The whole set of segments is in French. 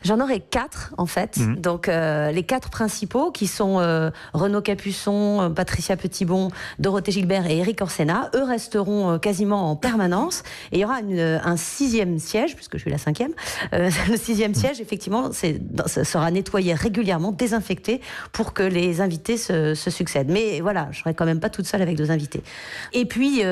J'en aurai 4 en fait. Donc les 4 principaux qui sont Renaud Capuçon, Patricia Petitbon, Dorothée Gilbert et Éric Orsena. Eux resteront quasiment en permanence. Et il y aura un 6e siège, puisque je suis la 5e. Le 6e siège, effectivement, ça sera nettoyé régulièrement, désinfecté, pour que les invités se succèdent. Mais voilà, je serai quand même pas toute seule avec 2 invités. Et puis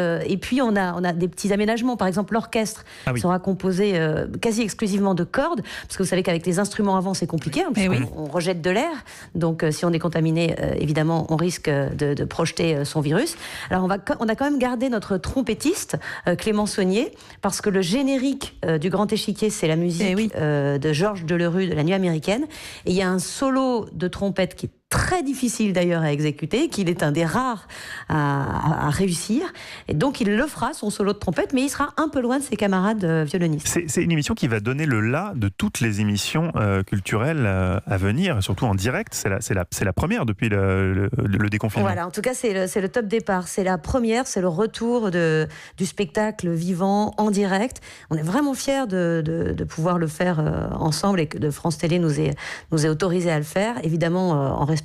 on a des petits aménagements. Par exemple, l'orchestre sera composé quasi exclusivement de cordes, parce que vous savez qu'avec les instruments avant, c'est compliqué, hein, on rejette de l'air. Donc, si on est contaminé, évidemment, on risque de projeter son virus. Alors, on a quand même gardé notre trompettiste, Clément Saunier, parce que le générique du Grand Échiquier, c'est la musique de Georges Delerue de La Nuit américaine. Et il y a un solo de trompette qui est très difficile d'ailleurs à exécuter, qu'il est un des rares à réussir. Et donc il le fera, son solo de trompette, mais il sera un peu loin de ses camarades violonistes. C'est une émission qui va donner le là de toutes les émissions culturelles à venir, surtout en direct. C'est la première depuis le déconfinement. Voilà, en tout cas c'est le top départ. C'est la première, c'est le retour du spectacle vivant en direct. On est vraiment fiers de pouvoir le faire ensemble et que France Télé nous ait autorisé à le faire, évidemment en respectant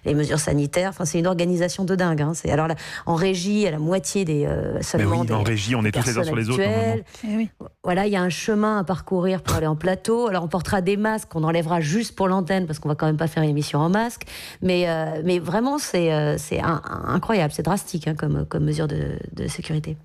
les mesures sanitaires. Enfin, c'est une organisation de dingue. Hein. Alors là, en régie, à la moitié seulement en régie, on est tous les uns sur les autres. Voilà, il y a un chemin à parcourir pour aller en plateau. Alors, on portera des masques qu'on enlèvera juste pour l'antenne parce qu'on va quand même pas faire une émission en masque. Mais vraiment, c'est incroyable, c'est drastique comme mesure de sécurité.